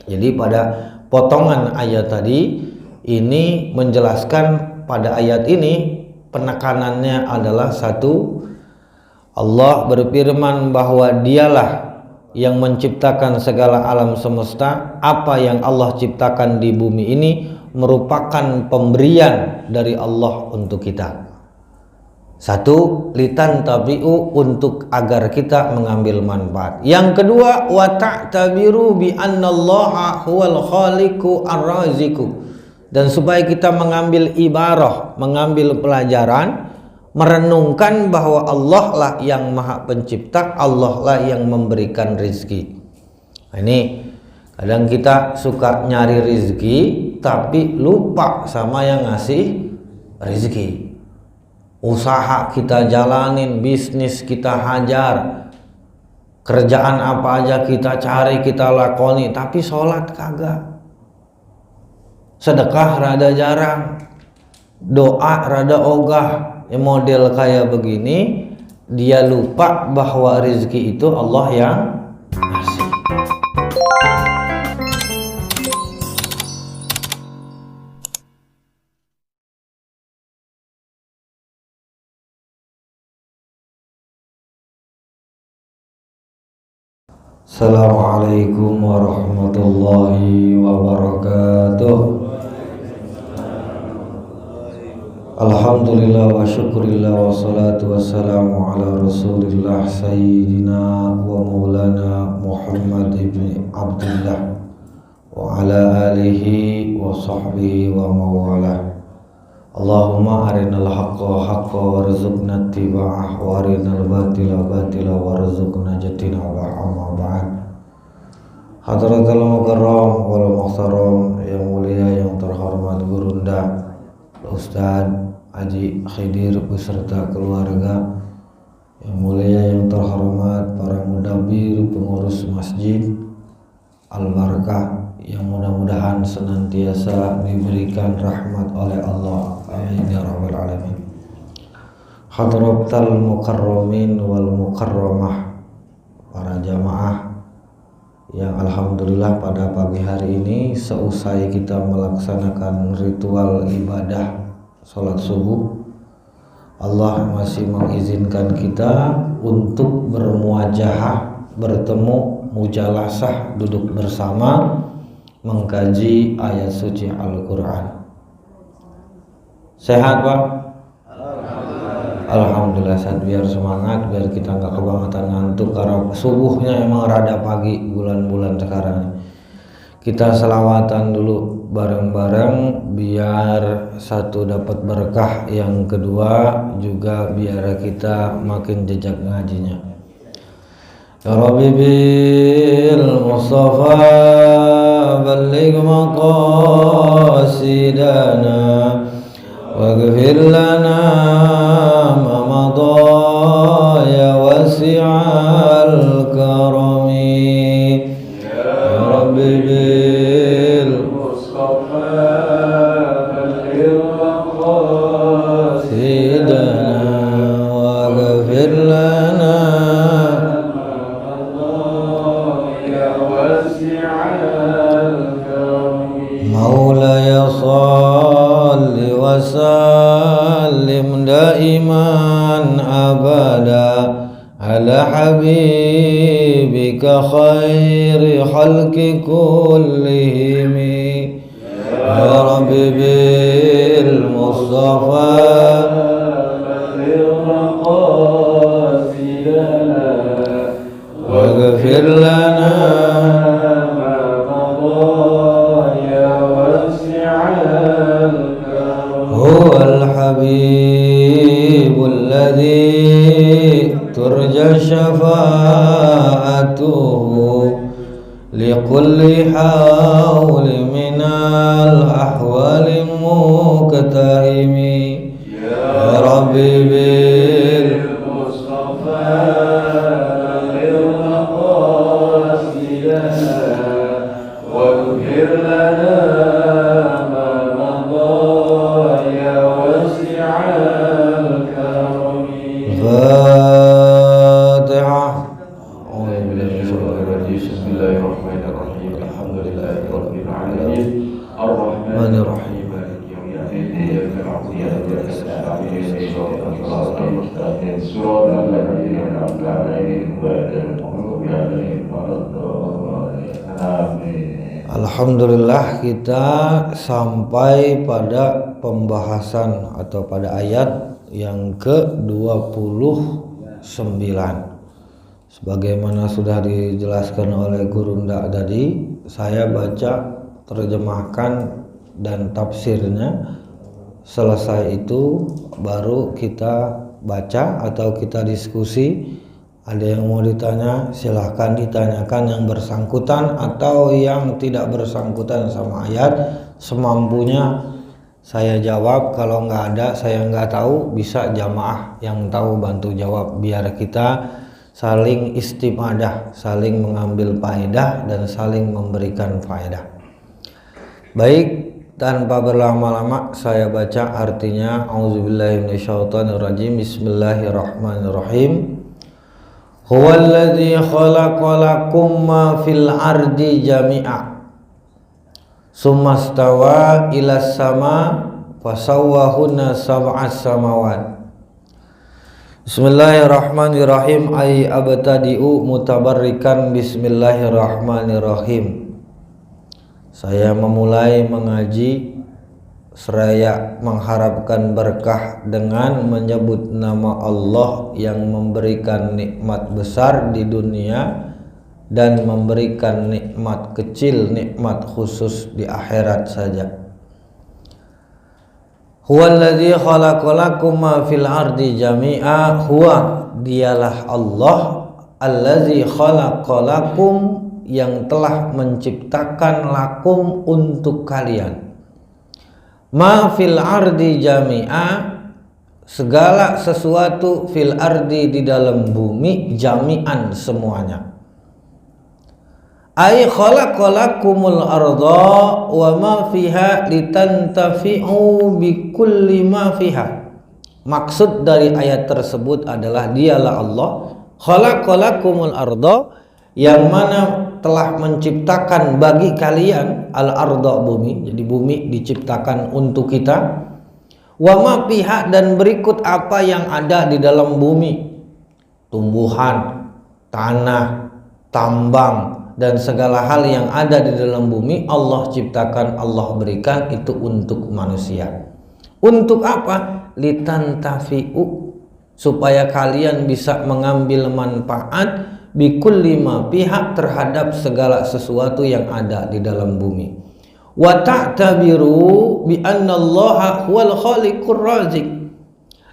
Jadi pada potongan ayat tadi ini menjelaskan, pada ayat ini penekanannya adalah satu, Allah berfirman bahwa dialah yang menciptakan segala alam semesta. Apa yang Allah ciptakan di bumi ini merupakan pemberian dari Allah untuk kita. Satu, litan tabi'u, untuk agar kita mengambil manfaat. Yang kedua, wa ta'tabiru bi annallaha huwal khaliqu ar-raziqu, dan supaya kita mengambil ibarah, mengambil pelajaran, merenungkan bahwa Allah lah yang maha pencipta, Allah lah yang memberikan rizki. Nah, ini kadang kita suka nyari rizki tapi lupa sama yang ngasih rizki. Usaha kita jalanin, bisnis kita hajar, kerjaan apa aja kita cari, kita lakoni, tapi sholat kagak, sedekah rada jarang, doa rada ogah. Model kayak begini, dia lupa bahwa rezeki itu Allah yang ngasih. Assalamualaikum warahmatullahi wabarakatuh. Alhamdulillah wa syukurillah wa salatu wassalamu ala rasulillah sayyidina wa maulana Muhammad ibn Abdullah wa ala alihi wa sahbihi wa mawalah. Allahumma arinal haqqa haqqa warzuqna ittiba'ah wa arinal batila batila warzuqna ijtinabah. Amma ba'd. Hadratul mukarram wal muhtaram, yang mulia yang terhormat Gurunda Ustaz Haji Khidir beserta keluarga, yang mulia yang terhormat para mudabbir, pengurus masjid Al-Barakah, yang mudah-mudahan senantiasa diberikan rahmat oleh Allah, amin ya rabbal alamin. Hadratul mukarramin wal mukarramah, para jamaah yang alhamdulillah pada pagi hari ini seusai kita melaksanakan ritual ibadah sholat subuh, Allah masih mengizinkan kita untuk bermuajahah, bertemu, mujalasah, duduk bersama, mengkaji ayat suci Al-Quran. Sehat Pak? Alhamdulillah sehat. Biar semangat, biar kita nggak kebangetan ngantuk, karena subuhnya emang rada pagi bulan-bulan sekarang. Kita selawatan dulu bareng-bareng, biar satu dapat berkah, yang kedua juga biar kita makin jejak ngajinya. Ya Rabbi bil Mustafa balligh maqasidana waghfir lana ma madha ya wasi'al karami. Ya Rabbi bil Mustafa balligh maqasidana waghfir lana ma madha ya wasi'al karami. Maulaya salli wa sallim daiman abada ala habibika khairi khalqi kullihim. Ya Rabbi bil Mustafa balligh maqasidana waghfir lana ma madha ya wasi'al karam. Huwal habibul ladzi turja syafa'atuhu likulli hawli minal ahwali muqtahimi. Ya Rabbi bil Mustafa balligh maqasidana waghfir lana ma madha ya wasi'al karami. Fatihah. Bismillahirrahmanirrahim. Alhamdulillah Amin. Alhamdulillah, kita sampai pada pembahasan atau pada ayat yang ke-29. Sebagaimana sudah dijelaskan oleh Gurunda tadi, saya baca, terjemahkan dan tafsirnya. Selesai itu baru kita baca atau kita diskusi. Ada yang mau ditanya, silahkan ditanyakan yang bersangkutan atau yang tidak bersangkutan sama ayat. Semampunya saya jawab, kalau nggak ada, saya nggak tahu, bisa jamaah yang tahu bantu jawab, biar kita saling istifadah, saling mengambil faedah dan saling memberikan faedah. Baik, tanpa berlama-lama saya baca artinya. Auzubillahi minasyaitonirrajim. Bismillahirrahmanirrahim. Huwallazi khalaqalakum ma fil ardi jami'a summa stawa ilas sama fasawwahunna sab'as samawat. Bismillahirrahmanirrahim. Ay abtadi'u mutabarrikan bismillahirrahmanirrahim. Saya memulai mengaji seraya mengharapkan berkah dengan menyebut nama Allah yang memberikan nikmat besar di dunia dan memberikan nikmat kecil, nikmat khusus di akhirat saja. Huwallazi khalaqalakum ma fil ardi jami'a. Huwa, dialah Allah, allazi khalaqalakum, yang telah menciptakan lakum untuk kalian, ma fil ardi jami'a, segala sesuatu, fil ardi di dalam bumi, jami'an semuanya. Ay khalaqalakumul arda wa ma fiha litantafi'u bi kulli ma fiha. Maksud dari ayat tersebut adalah dialah Allah khalaqalakumul arda, yang mana telah menciptakan bagi kalian al-arda, bumi. Jadi bumi diciptakan untuk kita. Wa ma fiha, dan berikut apa yang ada di dalam bumi, tumbuhan, tanah, tambang, dan segala hal yang ada di dalam bumi Allah ciptakan, Allah berikan itu untuk manusia. Untuk apa? Litantafi'u, supaya kalian bisa mengambil manfaat bikulli ma pihak, terhadap segala sesuatu yang ada di dalam bumi. Wa ta'tabiru bi annallaha huwal khaliqur razik,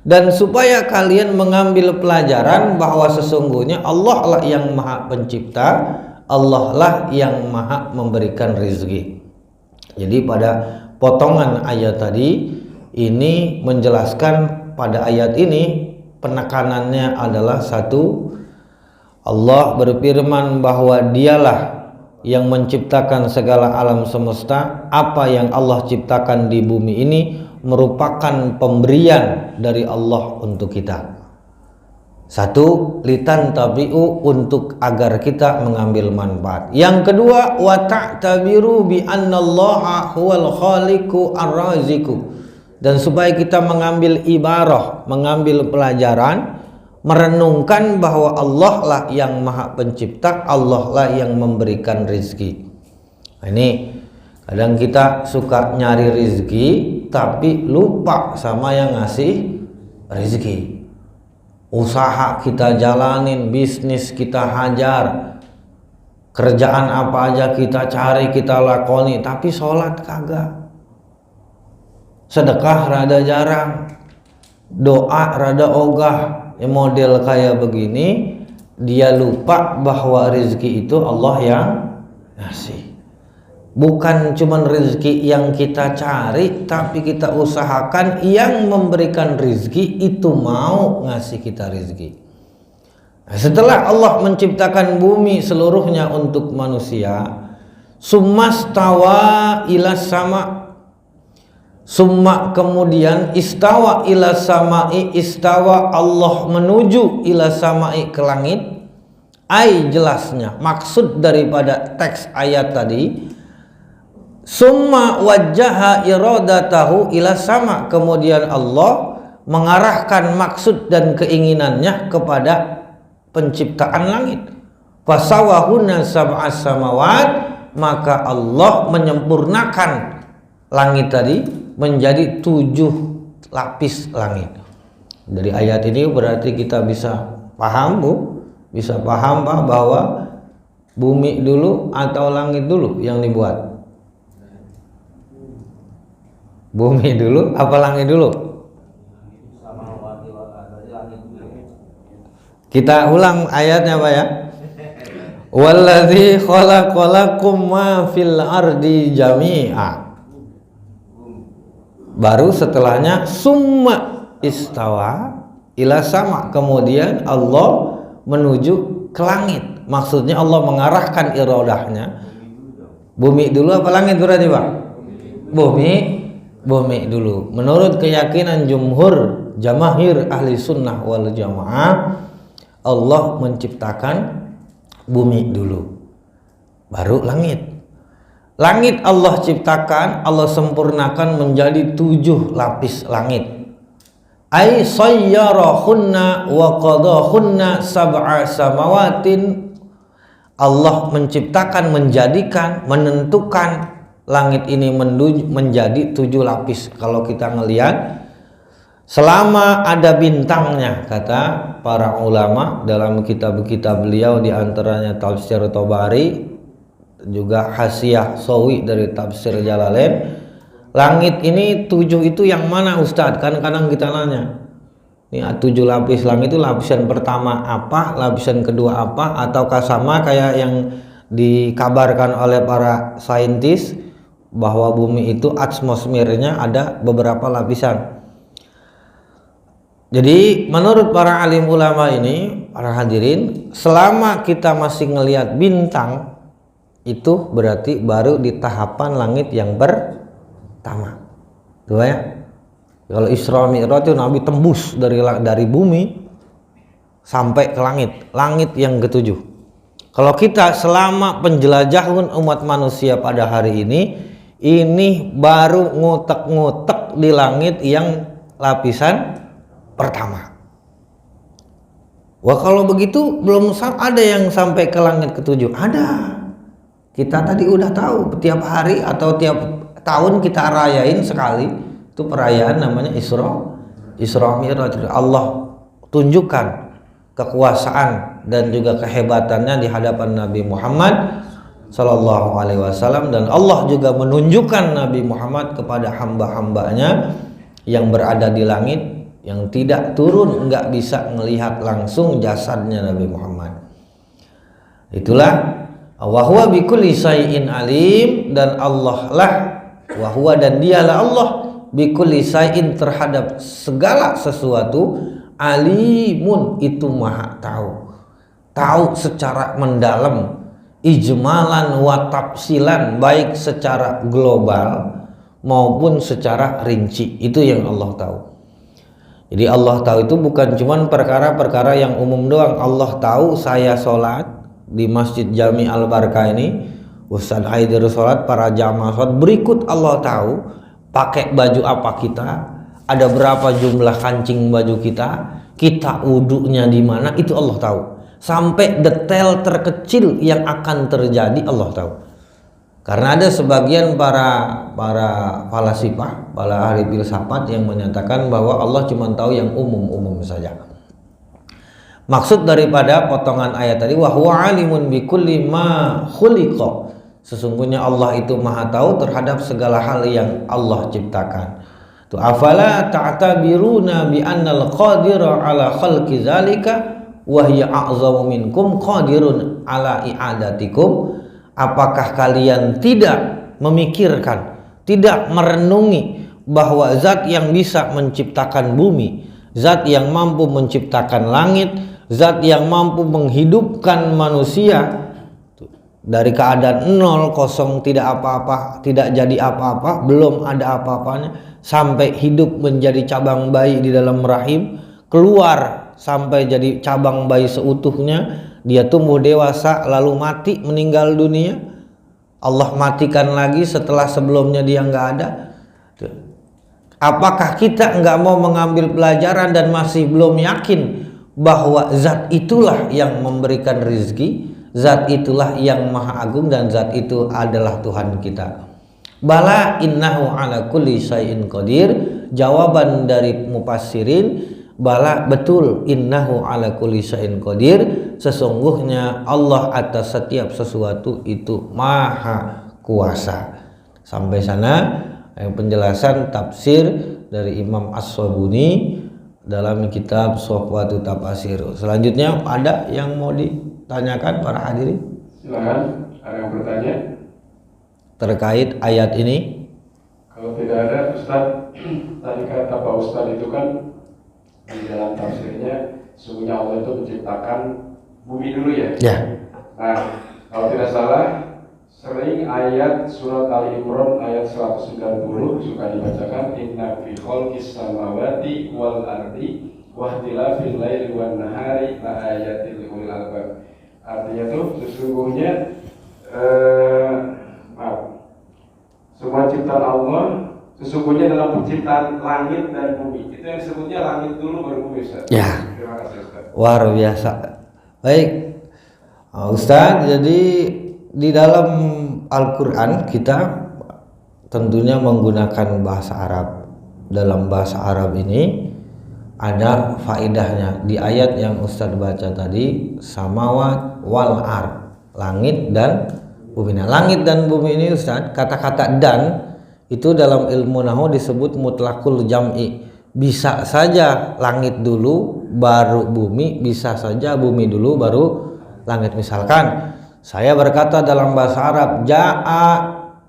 dan supaya kalian mengambil pelajaran bahwa sesungguhnya Allah lah yang maha pencipta, Allah lah yang maha memberikan rezeki. Jadi pada potongan ayat tadi ini menjelaskan, pada ayat ini penekanannya adalah satu, Allah berfirman bahwa dialah yang menciptakan segala alam semesta. Apa yang Allah ciptakan di bumi ini merupakan pemberian dari Allah untuk kita. Satu, litantabi'u, untuk agar kita mengambil manfaat. Yang kedua, wa ta'tabiru bi annallaha huwal khaliqu ar-raziqu, dan supaya kita mengambil ibarah, mengambil pelajaran, merenungkan bahwa Allah lah yang maha pencipta, Allah lah yang memberikan rezeki. Nah, ini kadang kita suka nyari rezeki tapi lupa sama yang ngasih rezeki. Usaha kita jalanin, bisnis kita hajar, kerjaan apa aja kita cari, kita lakoni, tapi sholat kagak, sedekah rada jarang, doa rada ogah. Model kayak begini, dia lupa bahwa rezeki itu Allah yang ngasih. Bukan cuma rezeki yang kita cari, tapi kita usahakan yang memberikan rezeki itu mau ngasih kita rezeki. Nah, setelah Allah menciptakan bumi seluruhnya untuk manusia, summastawa ila sama, summa kemudian istawa ila samai, istawa Allah menuju ila samai ke langit. Ai jelasnya maksud daripada teks ayat tadi, summa wajjaha iradatahu ila sama, kemudian Allah mengarahkan maksud dan keinginannya kepada penciptaan langit. Fasawahunna sab'as samawat, maka Allah menyempurnakan langit tadi menjadi 7 lapis langit. Dari ayat ini berarti kita bisa paham Pak, bahwa bumi dulu atau langit dulu yang dibuat? Bumi dulu apa langit dulu? Kita ulang ayatnya Pak ya. Wallazi khalaqalakum ma fil ardi jami'a. Baru setelahnya summa istawa ila sama. Kemudian Allah menuju ke langit. Maksudnya Allah mengarahkan iradahnya. Bumi dulu apa langit berarti Pak? Bumi dulu. Menurut keyakinan jumhur jamaahir ahli sunnah wal jamaah, Allah menciptakan bumi dulu, baru langit. Langit Allah ciptakan, Allah sempurnakan menjadi 7 lapis langit. Ai sayyarahunna wa qadahunna sab'a samawatin. Allah menciptakan, menjadikan, menentukan langit ini menjadi 7 lapis. Kalau kita ngelihat, selama ada bintangnya, kata para ulama dalam kitab-kitab beliau, diantaranya Tafsir Tabari, juga Hasyiah Sawi dari Tafsir Jalalain. Langit ini 7 itu yang mana Ustadz? Kadang-kadang kita nanya, ini 7 lapis langit itu lapisan pertama apa, lapisan kedua apa, ataukah sama kayak yang dikabarkan oleh para saintis bahwa bumi itu atmosfernya ada beberapa lapisan. Jadi menurut para alim ulama ini, para hadirin, selama kita masih ngelihat bintang, itu berarti baru di tahapan langit yang pertama. Tuh ya. Kalau Isra Mi'raj itu Nabi tembus dari bumi sampai ke langit yang ketujuh. Kalau kita selama penjelajahan umat manusia pada hari ini baru ngutek-ngutek di langit yang lapisan pertama. Wah, kalau begitu belum ada yang sampai ke langit ketujuh. Ada. Kita tadi udah tahu, tiap hari atau tiap tahun kita rayain sekali. Itu perayaan namanya Isra Mi'raj. Allah tunjukkan kekuasaan dan juga kehebatannya di hadapan Nabi Muhammad Sallallahu Alaihi Wasallam, dan Allah juga menunjukkan Nabi Muhammad kepada hamba-hambanya yang berada di langit, yang tidak turun, nggak bisa melihat langsung jasadnya Nabi Muhammad. Itulah wahwa bikulli syai'in alim, dan Allah lah, wahwa dan dialah Allah, bikulli syai'in terhadap segala sesuatu, alimun itu maha tahu secara mendalam, ijmalan wa tafsilan, baik secara global maupun secara rinci. Itu yang Allah tahu. Jadi Allah tahu itu bukan cuman perkara-perkara yang umum doang. Allah tahu saya sholat di Masjid Jami Al-Barkah ini, Ustadz Haidir sholat, para jamaah sholat, berikut Allah tahu pakai baju apa kita, ada berapa jumlah kancing baju kita wudhunya di mana, itu Allah tahu. Sampai detail terkecil yang akan terjadi Allah tahu. Karena ada sebagian para falasifah, para ahli filsafat yang menyatakan bahwa Allah cuma tahu yang umum-umum saja. Maksud daripada potongan ayat tadi, wa huwa alimun bikulli ma khuliqa, sesungguhnya Allah itu maha tahu terhadap segala hal yang Allah ciptakan. Tu afala ta'tabiruna bi annal qadira ala khalqi zalika wa hiya a'zamu minkum qadirun ala i'adatikum. Apakah kalian tidak memikirkan, tidak merenungi bahwa zat yang bisa menciptakan bumi, zat yang mampu menciptakan langit, zat yang mampu menghidupkan manusia dari keadaan 0, kosong, tidak apa-apa, tidak jadi apa-apa, belum ada apa-apanya, sampai hidup menjadi cabang bayi di dalam rahim, keluar sampai jadi cabang bayi seutuhnya, dia tumbuh dewasa lalu mati, meninggal dunia, Allah matikan lagi setelah sebelumnya dia nggak ada. Apakah kita nggak mau mengambil pelajaran dan masih belum yakin bahwa zat itulah yang memberikan rizki, zat itulah yang maha agung dan zat itu adalah Tuhan kita. Bala innahu ala kulli syai'in qadir. Jawaban dari mufassirin, bala betul, innahu ala kulli syai'in qadir, sesungguhnya Allah atas setiap sesuatu itu maha kuasa. Sampai sana penjelasan tafsir dari Imam As-Sabuni dalam kitab Sofwatu Tafasir. Selanjutnya ada yang mau ditanyakan para hadirin? Silakan, ada yang bertanya terkait ayat ini? Kalau tidak ada, Ustaz, tadi kata Pak Ustaz itu kan di dalam tafsirnya sesungguhnya Allah itu menciptakan bumi dulu ya. Ya. Nah, kalau tidak salah sering ayat surat Ali Imran ayat 190 suka dibacakan inna fi khalqis samawati wal ardi wahtilafil laili wan nahari la ayatil liulil albab. Artinya tuh sesungguhnya semua ciptaan Allah sesungguhnya dalam penciptaan langit dan bumi. Itu yang disebutnya langit dulu baru bumi, Ustaz. Ya. Terima kasih, Ustaz. Luar biasa. Baik, Ustaz, jadi di dalam Al-Quran kita tentunya menggunakan bahasa Arab. Dalam bahasa Arab ini ada faedahnya. Di ayat yang Ustaz baca tadi, samawat wal ard, langit dan bumi. Nah, langit dan bumi ini Ustaz, kata-kata dan itu dalam ilmu nahwu disebut mutlaqul jam'i. Bisa saja langit dulu baru bumi, bisa saja bumi dulu baru langit. Misalkan saya berkata dalam bahasa Arab, ja'a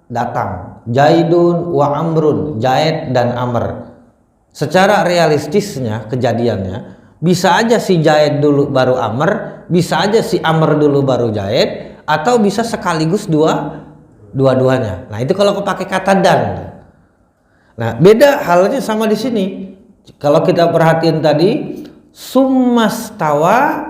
datang, jaidun wa amrun, jaid dan amr. Secara realistisnya kejadiannya bisa aja si jaid dulu baru amr, bisa aja si amr dulu baru jaid, atau bisa sekaligus dua-duanya. Nah, itu kalau pakai kata dan. Nah, beda halnya sama di sini. Kalau kita perhatiin tadi, summastawa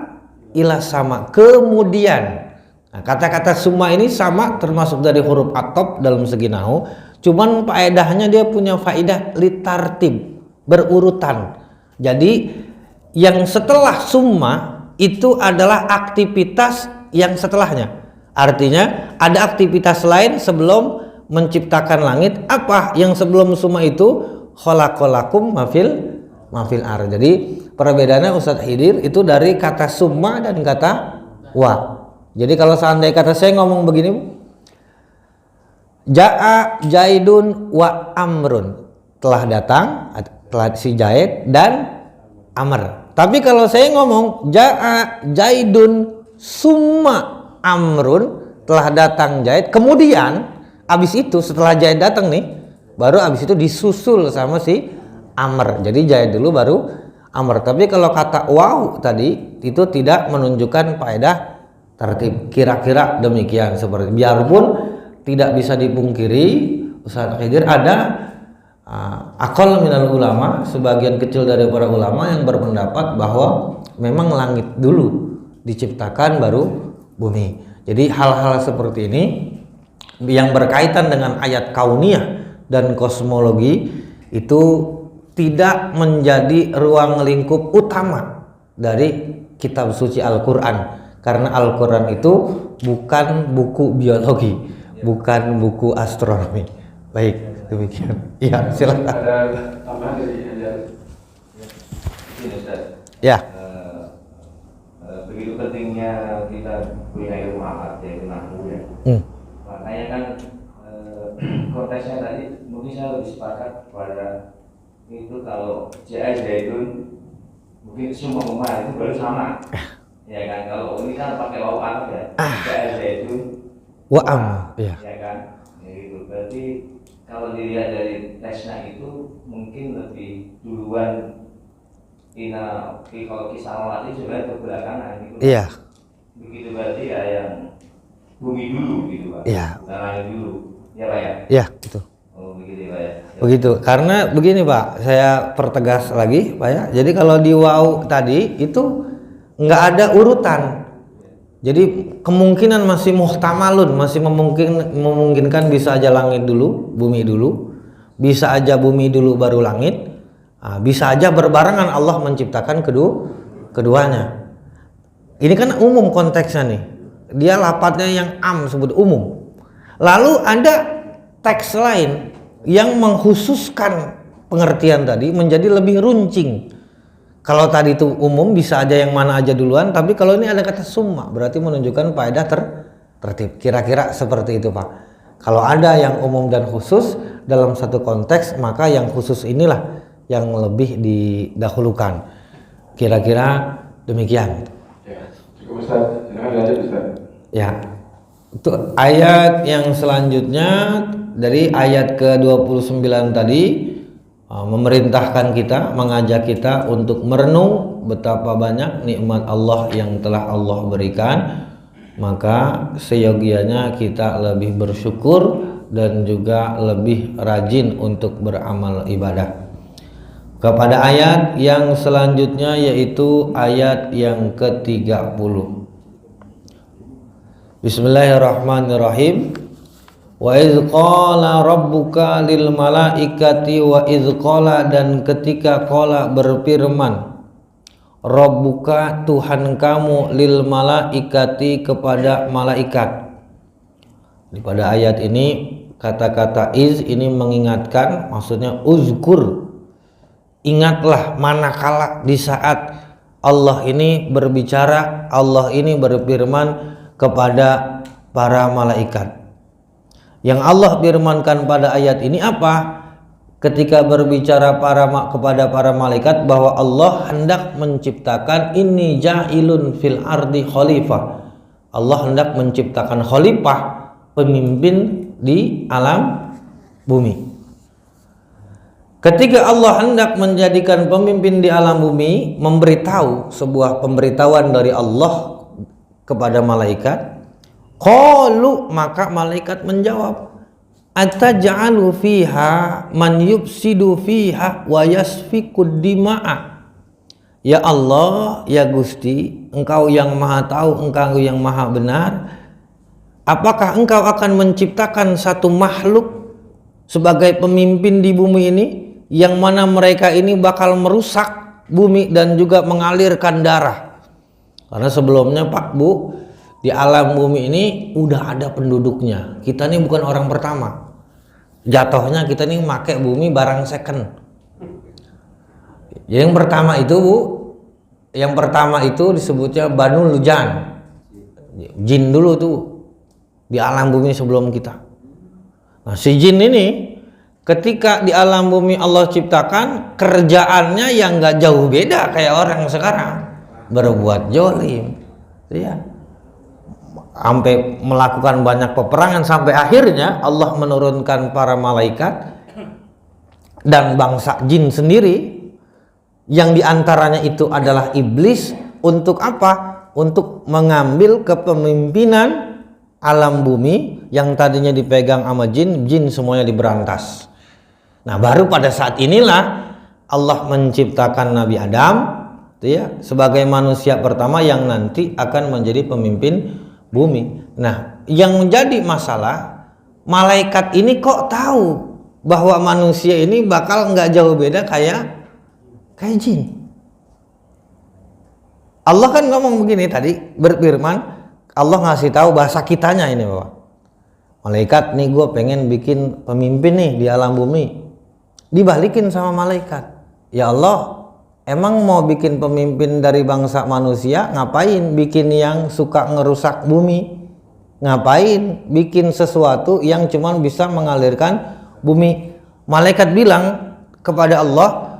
ila sama, kemudian. Nah, kata-kata summa ini sama termasuk dari huruf atop dalam segi nahwu, cuman faedahnya dia punya faedah litartib, berurutan. Jadi yang setelah summa itu adalah aktivitas yang setelahnya. Artinya ada aktivitas lain sebelum menciptakan langit. Apa yang sebelum summa itu? Khalaqalakum mafil ar. Jadi perbedaannya Ustadz Khidir itu dari kata summa dan kata wa. Jadi kalau seandainya kata saya ngomong begini, ja'a jaidun wa amrun, telah datang, telah si jaid dan amr. Tapi kalau saya ngomong ja'a jaidun summa amrun, telah datang jaid, kemudian abis itu setelah jaid datang nih, baru abis itu disusul sama si amr. Jadi jaid dulu baru amr. Tapi kalau kata waw tadi itu tidak menunjukkan faedah tertib. Kira-kira demikian seperti. Biarpun tidak bisa dipungkiri Ustaz Khidir ada aqall minal ulama, sebagian kecil dari para ulama yang berpendapat bahwa memang langit dulu diciptakan baru bumi. Jadi hal-hal seperti ini yang berkaitan dengan ayat kauniyah dan kosmologi itu tidak menjadi ruang lingkup utama dari kitab suci Al-Quran, karena Al-Quran itu bukan buku biologi, bukan buku astronomi. Baik, demikian. Ya, silakan. Ada tambahan dari Hajar. Ini Ustaz. Ya. Begitu pentingnya kita punya ilmu akad, yaitu nahwu ya. Makanya kan konteksnya tadi mungkin saya lebih sepakat pada itu kalau ja'a zaidun mungkin semua rumah itu baru sama. Ya kan, kalau ini kan pakai waw alif ya. Ja'a zaidun Wa am. Ya. Ya kan. Ya gitu. Berarti kalau dilihat dari teksnya itu mungkin lebih duluan kalau kisah mati sebenarnya berbelakangan gitu. Iya. Begitu berarti ya yang bumi dulu gitu Pak. Iya. Bukan langit dulu. Ya Pak ya? Iya, itu. Oh begitu Pak ya. Begitu. Karena begini Pak, saya pertegas lagi Pak ya. Jadi kalau di waw tadi itu nggak ada urutan. Jadi kemungkinan masih muhtamalun, masih memungkinkan bisa aja langit dulu, bumi dulu, bisa aja bumi dulu baru langit. Nah, bisa aja berbarengan Allah menciptakan keduanya. Ini kan umum konteksnya nih. dia lafadznya yang am, sebut umum. Lalu ada teks lain yang mengkhususkan pengertian tadi menjadi lebih runcing. Kalau tadi itu umum bisa aja yang mana aja duluan, tapi kalau ini ada kata summa berarti menunjukkan faedah tertib. Kira-kira seperti itu, Pak. Kalau ada yang umum dan khusus dalam satu konteks, maka yang khusus inilah yang lebih didahulukan. Kira-kira demikian. Ya, cukup Ustaz. Silakan lanjut Ustaz. Ya. Untuk ayat yang selanjutnya dari ayat ke-29 tadi memerintahkan kita, mengajak kita untuk merenung betapa banyak nikmat Allah yang telah Allah berikan, maka seyogianya kita lebih bersyukur dan juga lebih rajin untuk beramal ibadah. Kepada ayat yang selanjutnya yaitu ayat yang ke-30. Bismillahirrahmanirrahim. Wa idz qala rabbuka lil malaikati wa idz qala, dan ketika qala berfirman rabbuka Tuhan kamu lil malaikati kepada malaikat. Pada ayat ini kata-kata iz ini mengingatkan, maksudnya uzkur, ingatlah manakala di saat Allah ini berbicara, Allah ini berfirman kepada para malaikat. Yang Allah firmankan pada ayat ini apa? Ketika berbicara kepada para malaikat bahwa Allah hendak menciptakan inni ja'ilun fil ardi khalifah. Allah hendak menciptakan khalifah, pemimpin di alam bumi. Ketika Allah hendak menjadikan pemimpin di alam bumi, memberitahu sebuah pemberitahuan dari Allah kepada malaikat, qalu, maka malaikat menjawab, ataj'alu fiha man yufsidu fiha wa yasfikud dima'a. Ya Allah, ya Gusti, Engkau yang Maha Tahu, Engkau yang Maha Benar. Apakah Engkau akan menciptakan satu makhluk sebagai pemimpin di bumi ini, yang mana mereka ini bakal merusak bumi dan juga mengalirkan darah? Karena sebelumnya Pak Bu, di alam bumi ini udah ada penduduknya. Kita ini bukan orang pertama. Jatuhnya kita ini pakai bumi barang second. Yang pertama itu Bu, yang pertama itu disebutnya Banu Lujan. Jin dulu tuh di alam bumi sebelum kita. Nah, si jin ini ketika di alam bumi Allah ciptakan, kerjaannya yang nggak jauh beda kayak orang sekarang, berbuat jolim, ya, sampai melakukan banyak peperangan, sampai akhirnya Allah menurunkan para malaikat dan bangsa jin sendiri, yang diantaranya itu adalah iblis. Untuk apa? Untuk mengambil kepemimpinan alam bumi yang tadinya dipegang sama jin, jin semuanya diberantas. Nah, baru pada saat inilah Allah menciptakan Nabi Adam, ya, sebagai manusia pertama yang nanti akan menjadi pemimpin bumi. Nah, yang menjadi masalah, malaikat ini kok tahu bahwa manusia ini bakal nggak jauh beda kayak jin. Allah kan ngomong begini tadi, berfirman, Allah ngasih tahu bahasa kitanya ini, Bapak. Malaikat nih, gue pengen bikin pemimpin nih di alam bumi. Dibalikin sama malaikat, ya Allah, emang mau bikin pemimpin dari bangsa manusia, ngapain bikin yang suka ngerusak bumi? Ngapain bikin sesuatu yang cuma bisa mengalirkan bumi? Malaikat bilang kepada Allah,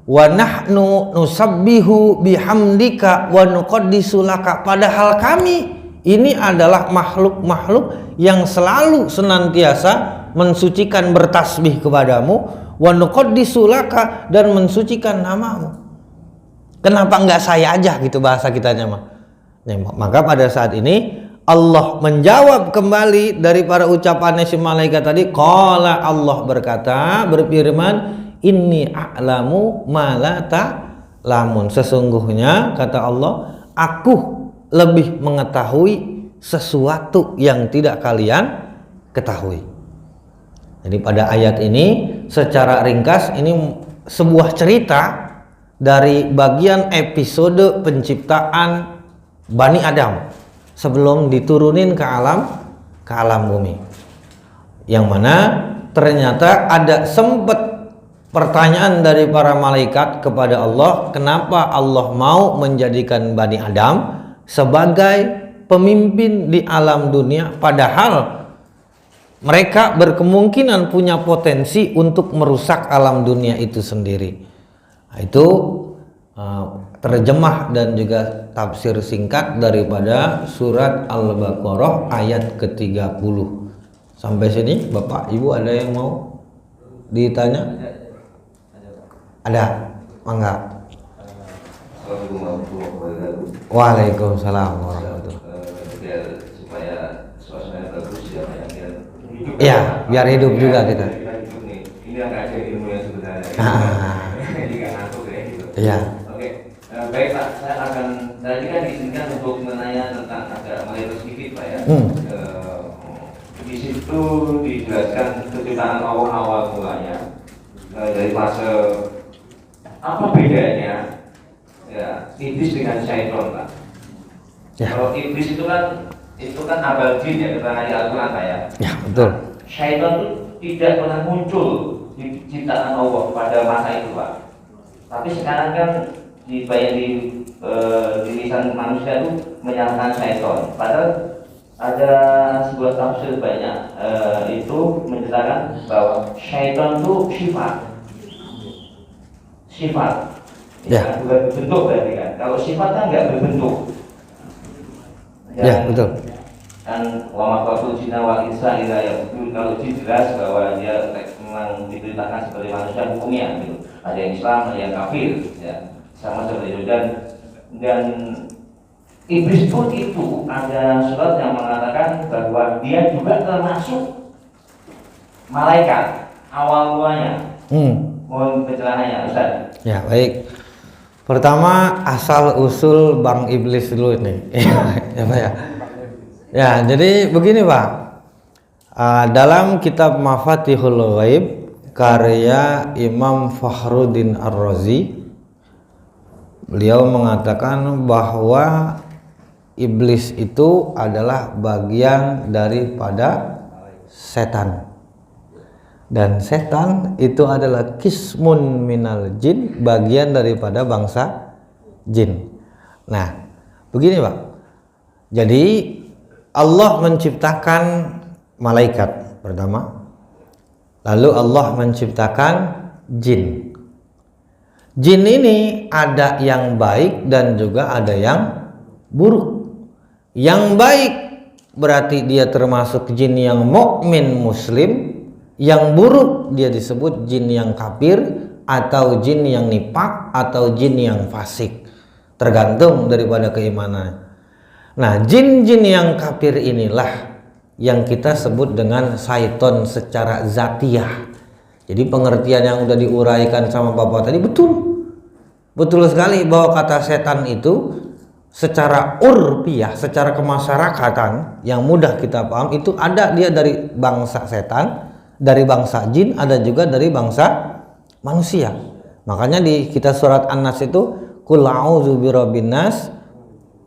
wa nahnu nusabbihu bihamdika wa nuqaddisu laka. Padahal kami ini adalah makhluk-makhluk yang selalu senantiasa mensucikan, bertasbih kepadamu, wa nuqaddisu laka, dan mensucikan namamu. Kenapa enggak saya aja gitu bahasa kitanya mah. Maka pada saat ini Allah menjawab kembali dari para ucapannya si malaikat tadi. Qala, Allah berkata, berfirman, inni a'lamu ma la ta'lamun. Sesungguhnya kata Allah, aku lebih mengetahui sesuatu yang tidak kalian ketahui. Jadi pada ayat ini secara ringkas ini sebuah cerita dari bagian episode penciptaan Bani Adam. sebelum diturunin ke alam bumi. Yang mana ternyata ada sempat pertanyaan dari para malaikat kepada Allah, kenapa Allah mau menjadikan Bani Adam sebagai pemimpin di alam dunia, padahal mereka berkemungkinan punya potensi untuk merusak alam dunia itu sendiri. Nah, itu terjemah dan juga tafsir singkat daripada surat Al-Baqarah ayat ke-30. Sampai sini Bapak Ibu ada yang mau ditanya? Ada? Mangga. Assalamualaikum warahmatullahi wabarakatuh. Waalaikumsalam warahmatullahi wabarakatuh. Biar supaya suasana bagus ya, Ya, biar hidup juga kita. Ini akan ada ilmu yang sebenarnya. Ini nggak ngantuk ya gitu. Iya. Oke, baik Pak, saya akan tadi kan diizinkan untuk menanya tentang agak melebar sedikit Pak ya. Di situ dijelaskan kecintaan Allah awal mulanya dari fase apa bedanya ya iblis dengan syaitan Pak. Ya. Kalau iblis itu kan abal jin ya, keterangan di Al-Quran Pak ya. Ya, betul. Syaitan itu tidak pernah muncul di ciptaan Allah pada masa itu Pak. Tapi sekarang kan di lisan manusia itu menyalahkan syaitan. Padahal ada sebuah tafsir banyak itu menceritakan bahwa syaitan itu sifat ya, bukan bentuk berarti kan. Kalau sifat kan nggak berbentuk. Ya, betul. Kan wama khalaqul jinna wal insa illa liya'budun. Kalau jin jelas bahwa dia memang diperintahkan sebagai manusia hukumnya gitu. Ada yang Islam, ada yang kafir ya. Sama seperti itu dan iblis pun itu ada surat yang mengatakan bahwa dia juga termasuk malaikat awal mulanya. Mohon pencerahannya Ustaz. Ya, baik. Pertama asal usul Bang Iblis dulu ini. Ya Pak ya. Ya, jadi begini Pak. Dalam kitab Mafatihul Ghaib karya Imam Fakhruddin Ar-Razi, beliau mengatakan bahwa iblis itu adalah bagian daripada setan. Dan setan itu adalah kismun minal jin, bagian daripada bangsa jin. Nah, begini Pak. Jadi Allah menciptakan malaikat pertama. Lalu Allah menciptakan jin. Jin ini ada yang baik dan juga ada yang buruk. Yang baik berarti dia termasuk jin yang mukmin muslim. Yang buruk dia disebut jin yang kafir atau jin yang nifak atau jin yang fasik, tergantung daripada keimanan. Nah, jin-jin yang kafir inilah yang kita sebut dengan syaiton secara zatiyah. Jadi pengertian yang udah diuraikan sama Bapak tadi betul sekali bahwa kata setan itu secara urfiah, secara kemasyarakatan yang mudah kita paham itu ada dia dari bangsa setan, dari bangsa jin, ada juga dari bangsa manusia. Makanya di kita surat An-Nas itu qul a'udzu birabbin nas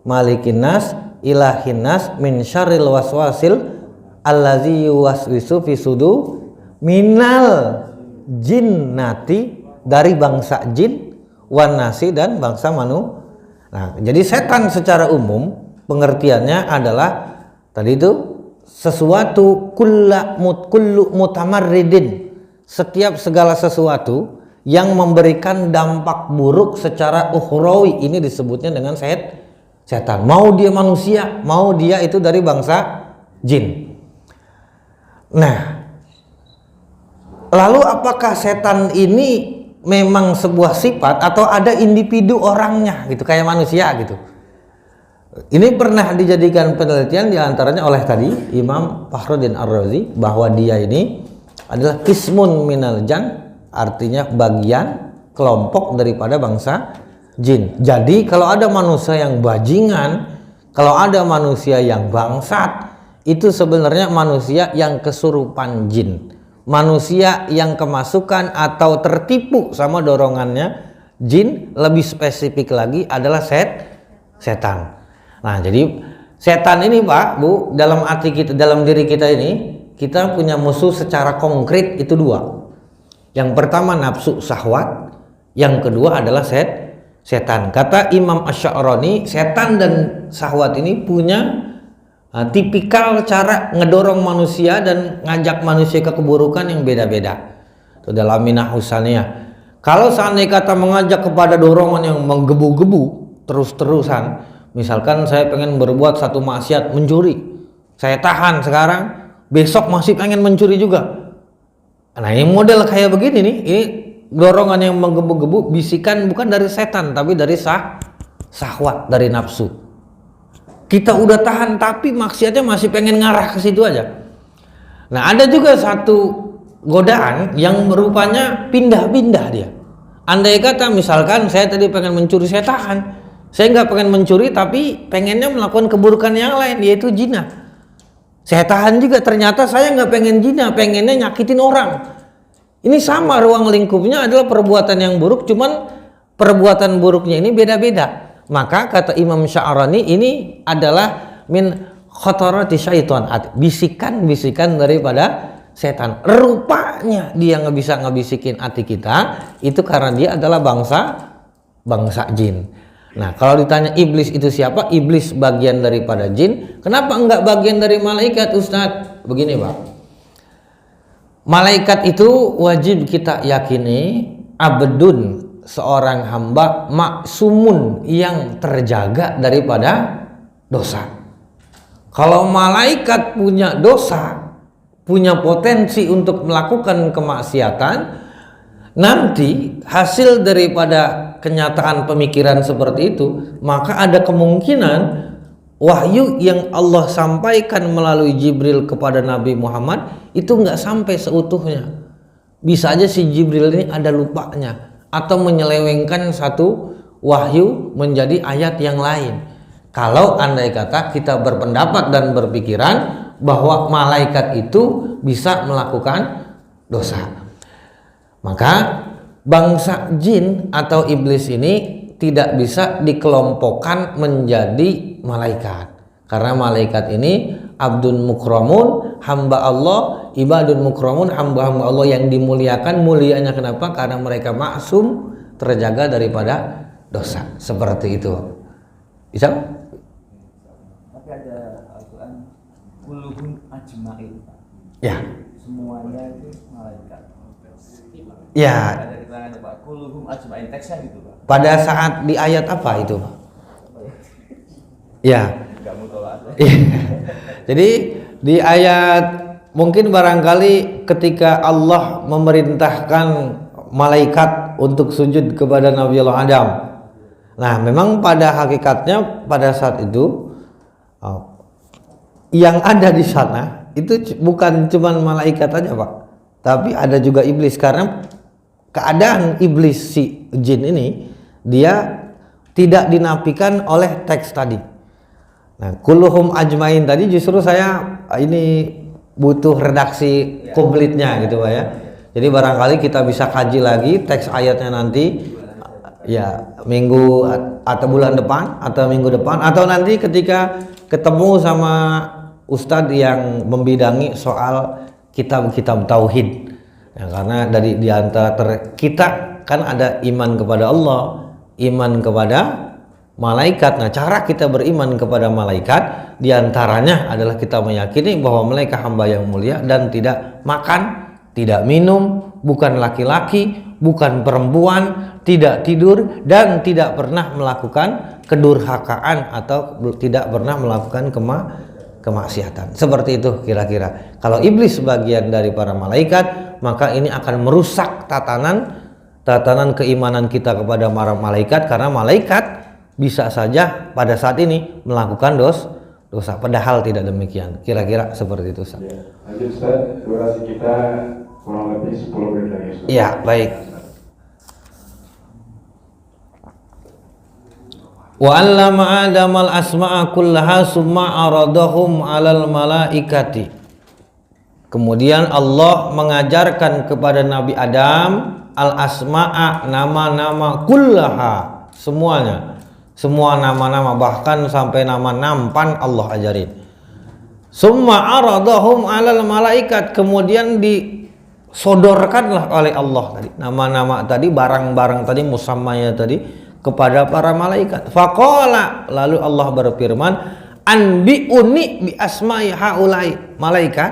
malikin nas ilahin nas min syarril waswasil allazi yuwaswisu fi sudur minal jinnati, dari bangsa jin, wan nasi, dan bangsa manusia. Nah, jadi setan secara umum pengertiannya adalah tadi itu sesuatu kullu mutamarridin, setiap segala sesuatu yang memberikan dampak buruk secara ukhrawi, ini disebutnya dengan setan. Mau dia manusia, mau dia itu dari bangsa jin. Nah, lalu apakah setan ini memang sebuah sifat atau ada individu orangnya gitu kayak manusia gitu? Ini pernah dijadikan penelitian diantaranya oleh tadi Imam Fakhruddin Ar-Razi bahwa dia ini adalah kismun minal jan, artinya bagian kelompok daripada bangsa jin. Jadi kalau ada manusia yang bajingan, kalau ada manusia yang bangsat, itu sebenarnya manusia yang kesurupan jin, manusia yang kemasukan atau tertipu sama dorongannya jin. Lebih spesifik lagi adalah setan. Nah, jadi Setan ini Pak, Bu, dalam hati kita, dalam diri kita ini, kita punya musuh secara konkret itu dua. Yang pertama nafsu syahwat, yang kedua adalah setan. Kata Imam Asy'arani, setan dan syahwat ini punya tipikal cara ngedorong manusia dan ngajak manusia ke keburukan yang beda-beda. Itu dalam Minah Husaniyah. Kalau seandainya kata mengajak kepada dorongan yang menggebu-gebu terus-terusan, misalkan saya pengen berbuat satu maksiat, mencuri, saya tahan sekarang, besok masih pengen mencuri juga. Nah ini model kayak begini nih, ini dorongan yang menggebu-gebu, bisikan bukan dari setan tapi dari syahwat, dari nafsu. Kita udah tahan tapi maksiatnya masih pengen ngarah ke situ aja. Nah ada juga satu godaan yang rupanya pindah-pindah dia. Andai kata misalkan saya tadi pengen mencuri, saya tahan. Saya nggak pengen mencuri tapi pengennya melakukan keburukan yang lain, yaitu zina. Saya tahan juga, ternyata saya nggak pengen zina, pengennya nyakitin orang. Ini sama ruang lingkupnya adalah perbuatan yang buruk, cuman perbuatan buruknya ini beda-beda. Maka kata Imam Sya'rani ini adalah min khotorati syaitan, bisikan-bisikan daripada setan. Rupanya dia nggak bisa ngebisikin hati kita itu karena dia adalah bangsa jin. Nah kalau ditanya iblis itu siapa? Iblis bagian daripada jin. Kenapa enggak bagian dari malaikat, Ustadz? Begini Pak, malaikat itu wajib kita yakini abdun, seorang hamba maksumun yang terjaga daripada dosa. Kalau malaikat punya dosa, punya potensi untuk melakukan kemaksiatan, nanti hasil daripada kenyataan pemikiran seperti itu, maka ada kemungkinan wahyu yang Allah sampaikan melalui Jibril kepada Nabi Muhammad itu nggak sampai seutuhnya. Bisa aja si Jibril ini ada lupanya atau menyelewengkan satu wahyu menjadi ayat yang lain. Kalau andai kata kita berpendapat dan berpikiran bahwa malaikat itu bisa melakukan dosa, maka bangsa jin atau iblis ini tidak bisa dikelompokkan menjadi malaikat, karena malaikat ini abdun mukramun, hamba Allah, ibadun mukramun, hamba-hamba Allah yang dimuliakan. Mulianya kenapa? Karena mereka maksum, terjaga daripada dosa. Seperti itu. Bisa? Tapi ada Al-Quran kulluhum ajma'in. Ya. Semuanya itu malaikat. Ya. Ada keterangannya Pak, kulluhum ajma'in, teksnya gitu Pak. Pada saat di ayat apa itu, Pak? Ya. Enggak mau tolak. Jadi di ayat mungkin barangkali ketika Allah memerintahkan malaikat untuk sujud kepada Nabi Allah Adam. Nah, memang pada hakikatnya pada saat itu yang ada di sana itu bukan cuma malaikat aja, Pak, tapi ada juga iblis, karena keadaan iblis si jin ini dia tidak dinafikan oleh teks tadi. Nah, kulluhum ajmain tadi justru saya ini butuh redaksi komplitnya gitu Pak ya. Jadi barangkali kita bisa kaji lagi teks ayatnya nanti ya minggu atau bulan depan atau minggu depan, atau nanti ketika ketemu sama Ustadz yang membidangi soal kitab-kitab tauhid. Ya, karena dari diantara kita kan ada iman kepada Allah, iman kepada malaikat. Nah, cara kita beriman kepada malaikat diantaranya adalah kita meyakini bahwa mereka hamba yang mulia dan tidak makan, tidak minum, bukan laki-laki, bukan perempuan, tidak tidur, dan tidak pernah melakukan kedurhakaan atau tidak pernah melakukan kemaksiatan. Seperti itu kira-kira. Kalau iblis bagian dari para malaikat, maka ini akan merusak tatanan keimanan kita kepada para malaikat, karena malaikat bisa saja pada saat ini melakukan dosa, padahal tidak demikian. Kira-kira seperti itu, Ustaz. Ya, lanjut Ustaz, durasi kita kurang lebih 10 menit lagi, Ustaz. Ya, baik. Wa 'allama Adamal asma'a kullaha summa aradahum 'alal malaikati. Kemudian Allah mengajarkan kepada Nabi Adam al-asma'a, nama-nama kullaha, semuanya. Semua nama-nama, bahkan sampai nama nampan Allah ajarin. Summa aradahum 'alal malaikat, kemudian disodorkanlah oleh Allah tadi nama-nama tadi, barang-barang tadi, musammaya tadi kepada para malaikat. Faqala, lalu Allah berfirman, anbi'uni bi asma'i haulai. Malaikat,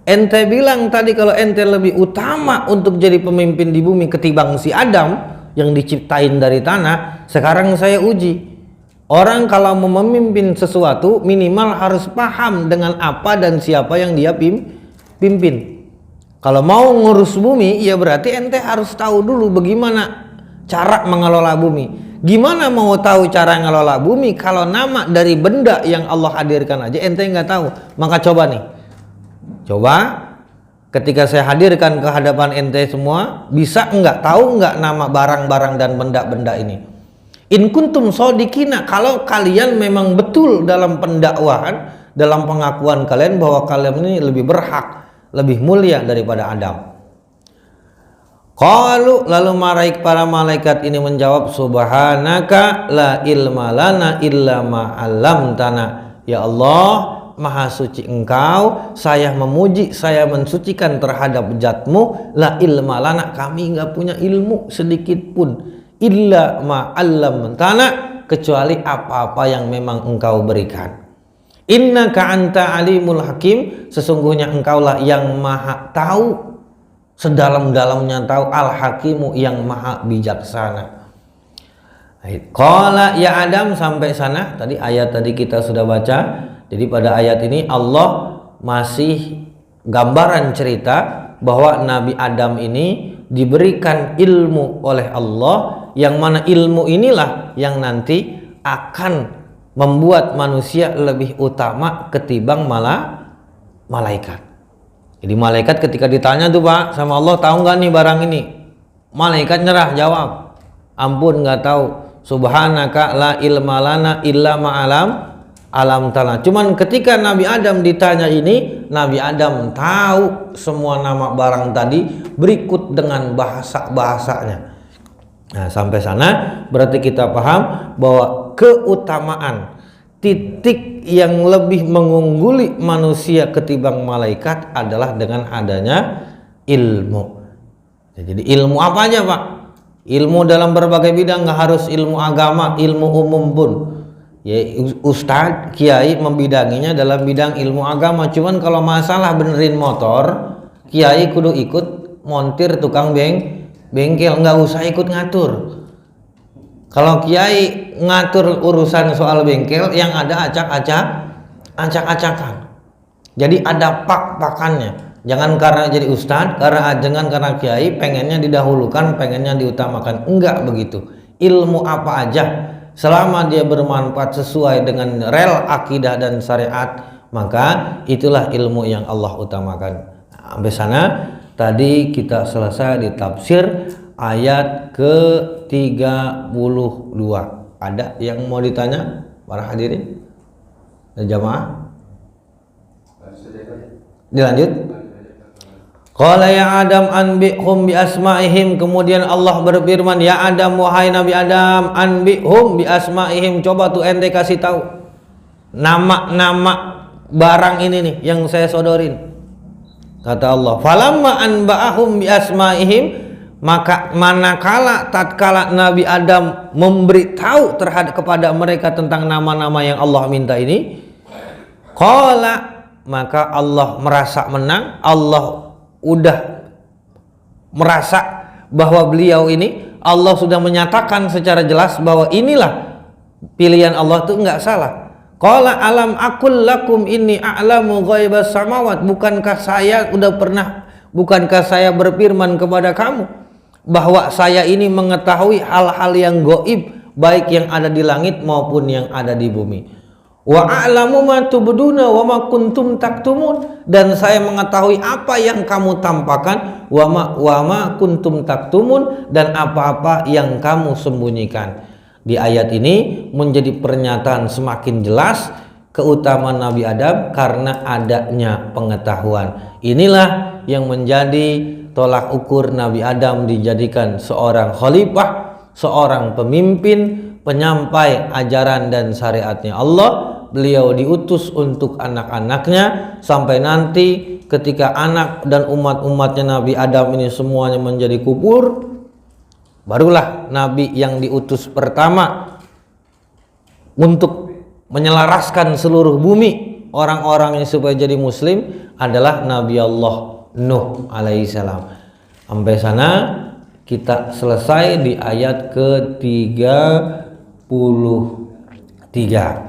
ente bilang tadi kalau ente lebih utama untuk jadi pemimpin di bumi ketimbang si Adam yang diciptain dari tanah. Sekarang saya uji. Orang kalau mau memimpin sesuatu minimal harus paham dengan apa dan siapa yang dia pimpin. Kalau mau ngurus bumi, ya berarti ente harus tahu dulu bagaimana cara mengelola bumi. Gimana mau tahu cara ngelola bumi kalau nama dari benda yang Allah hadirkan aja ente nggak tahu? Maka coba nih, coba ketika saya hadirkan ke hadapan ente semua, bisa nggak tahu nggak nama barang-barang dan benda-benda ini? In kuntum shodiqina, kalau kalian memang betul dalam pendakwahan, dalam pengakuan kalian bahwa kalian ini lebih berhak, lebih mulia daripada Adam. Qalu, lalu para malaikat ini menjawab, subhanaka la ilma lana illa ma 'allamtana. Ya Allah, maha suci Engkau, saya memuji, saya mensucikan terhadap zat-Mu. La ilma lana, kami enggak punya ilmu sedikit pun. Illa ma 'allamtana, kecuali apa-apa yang memang Engkau berikan. Innaka anta alimul hakim, sesungguhnya Engkaulah yang maha tahu, sedalam-dalamnya tahu, al-hakimu, yang maha bijaksana. Qala ya Adam, sampai sana tadi ayat tadi kita sudah baca. Jadi pada ayat ini Allah masih gambaran cerita bahwa Nabi Adam ini diberikan ilmu oleh Allah, yang mana ilmu inilah yang nanti akan membuat manusia lebih utama ketimbang malaikat. Jadi malaikat ketika ditanya tuh Pak sama Allah, tahu nggak nih barang ini? Malaikat nyerah jawab, ampun nggak tahu. Subhanaka la ilma lana illa ma'alam ta'ala. Cuman ketika Nabi Adam ditanya ini, Nabi Adam tahu semua nama barang tadi berikut dengan bahasa-bahasanya. Nah, sampai sana berarti kita paham bahwa keutamaan, titik yang lebih mengungguli manusia ketimbang malaikat adalah dengan adanya ilmu. Jadi ilmu apa aja Pak? Ilmu dalam berbagai bidang, nggak harus ilmu agama, ilmu umum pun. Ya, Ustadz, Kiai membidanginya dalam bidang ilmu agama. Cuman kalau masalah benerin motor, Kiai kudu ikut montir tukang bengkel, nggak usah ikut ngatur. Kalau Kiai ngatur urusan soal bengkel, yang ada acak-acakan. Jadi ada pak-pakannya. Jangan karena jadi ustadz, jangan karena Kiai pengennya didahulukan, pengennya diutamakan. Enggak begitu. Ilmu apa aja, selama dia bermanfaat sesuai dengan rel akidah dan syariat, maka itulah ilmu yang Allah utamakan. Sampai sana tadi kita selesai di tafsir ayat ke-32. Ada yang mau ditanya para hadirin? Jamaah? Dilanjut. Qala ya Adam anbi'hum bi asma'ihim, kemudian Allah berfirman, ya Adam, wahai Nabi Adam, anbi'hum bi asma'ihim, coba tuh ente kasih tahu nama-nama barang ini nih yang saya sodorin. Kata Allah, falamma anba'ahum bi asma'ihim, maka manakala tatkala Nabi Adam memberitahu kepada mereka tentang nama-nama yang Allah minta ini, qala, maka Allah merasa menang. Allah udah merasa bahwa beliau ini, Allah sudah menyatakan secara jelas bahwa inilah pilihan Allah itu enggak salah. Qala alam aqul lakum inni a'lamu ghaibas samawat, bukankah saya saya berfirman kepada kamu bahwa saya ini mengetahui hal-hal yang gaib, baik yang ada di langit maupun yang ada di bumi. Wa a'lamu ma tubduna wa ma kuntum taktumun, dan saya mengetahui apa yang kamu tampakkan, wa ma kuntum taktumun, dan apa-apa yang kamu sembunyikan. Di ayat ini menjadi pernyataan semakin jelas keutamaan Nabi Adam karena adanya pengetahuan. Inilah yang menjadi tolak ukur Nabi Adam dijadikan seorang khalifah, seorang pemimpin, penyampai ajaran dan syariatnya Allah. Beliau diutus untuk anak-anaknya sampai nanti ketika anak dan umat-umatnya Nabi Adam ini semuanya menjadi kubur, barulah Nabi yang diutus pertama untuk menyelaraskan seluruh bumi orang-orangnya supaya jadi muslim adalah Nabi Allah Nuh alaihissalam. Sampai sana kita selesai di ayat ke-33.